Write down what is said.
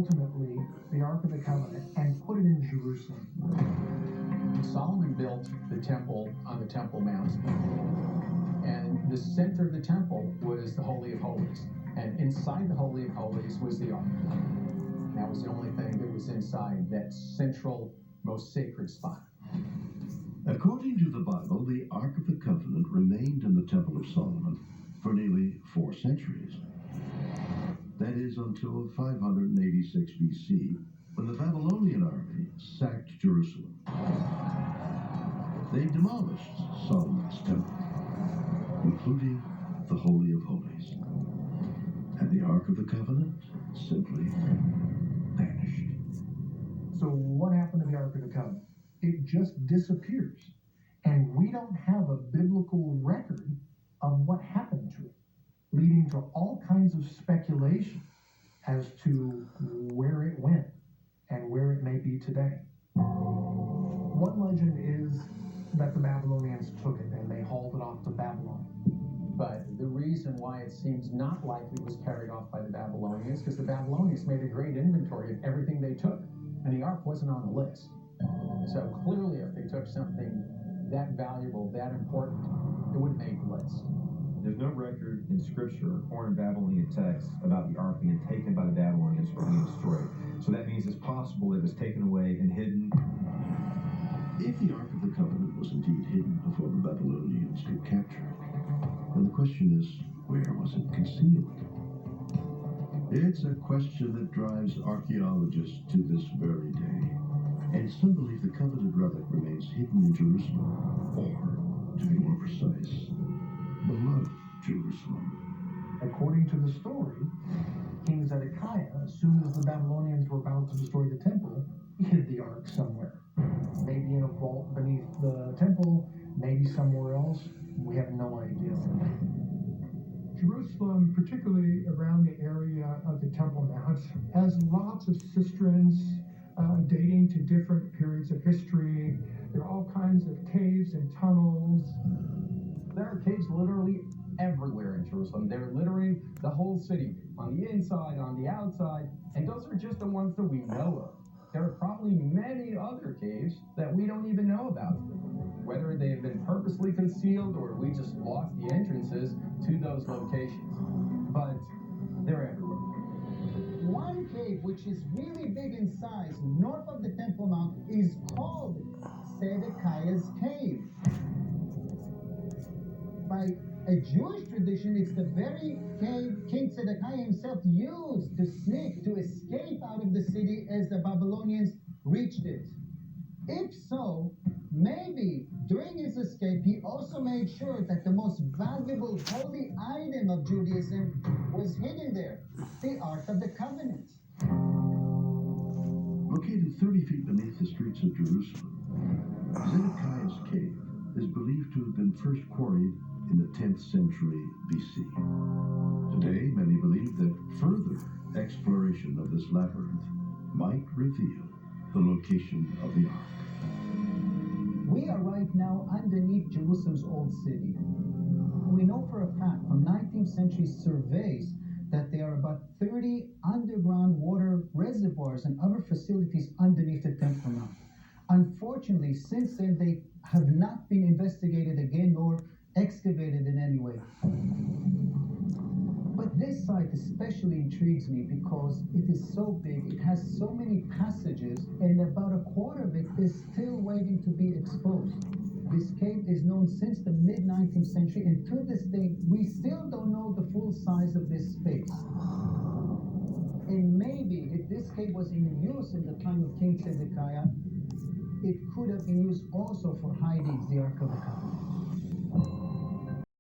ultimately the Ark of the Covenant and put it in Jerusalem? Solomon built the temple on the Temple Mount, and the center of the temple was the Holy of Holies, and inside the Holy of Holies was the Ark. That was the only thing that was inside that central, most sacred spot. According to the Bible, the Ark of the Covenant remained in the Temple of Solomon for nearly 4 centuries. That is until 586 BC, when the Babylonian army sacked Jerusalem. They demolished Solomon's temple, including the Holy of Holies. And the Ark of the Covenant simply vanished. So what happened to the Ark of the Covenant? It just disappears. And we don't have a biblical record of what happened to it, leading to all kinds of speculation as to where it went and where it may be today. One legend is that the Babylonians took it and they hauled it off to Babylon. But the reason why it seems not likely it was carried off by the Babylonians, because the Babylonians made a great inventory of everything they took, and the Ark wasn't on the list. So clearly, if they took something that valuable, that important, it would have made the list. There's no record in Scripture or in Babylonian texts about the Ark being taken by the Babylonians or being destroyed. So that means it's possible it was taken away and hidden. If the Ark of the Covenant was indeed hidden before the Babylonians could capture it, then the question is, where was it concealed? It's a question that drives archaeologists to this very day. And some believe the coveted relic remains hidden in Jerusalem, or, to be more precise, beloved Jerusalem. According to the story, King Zedekiah, as soon as the Babylonians were about to destroy the temple, hid the Ark somewhere. Maybe in a vault beneath the temple, maybe somewhere else. We have no idea. Jerusalem, particularly around the area of the Temple Mount, has lots of cisterns dating to different periods of history. There are all kinds of caves and tunnels. There are caves literally everywhere in Jerusalem. They're littering the whole city, on the inside, on the outside, and those are just the ones that we know of. There are probably many other caves that we don't even know about, whether they have been purposely concealed or we just lost the entrances to those locations. But they're everywhere. One cave, which is really big in size, north of the Temple Mount, is called Zedekiah's Cave. By a Jewish tradition, it's the very cave King Zedekiah himself used to sneak, to escape out of the city as the Babylonians reached it. If so, maybe during his escape, he also made sure that the most valuable holy item of Judaism was hidden there, the Ark of the Covenant. Located 30 feet beneath the streets of Jerusalem, Zedekiah's Cave is believed to have been first quarried in the 10th century BC. Today, many believe that further exploration of this labyrinth might reveal the location of the Ark. We are right now underneath Jerusalem's old city. We know for a fact from 19th century surveys that there are about 30 underground water reservoirs and other facilities underneath the Temple Mount. Unfortunately, since then, they have not been investigated again nor excavated in any way. But this site especially intrigues me because it is so big, it has so many passages, and about a quarter of it is still waiting to be exposed. This cave is known since the mid-19th century, and to this day, we still don't know the full size of this space. And maybe if this cave was in use in the time of King Zedekiah, it could have been used also for hiding the Ark of the Covenant.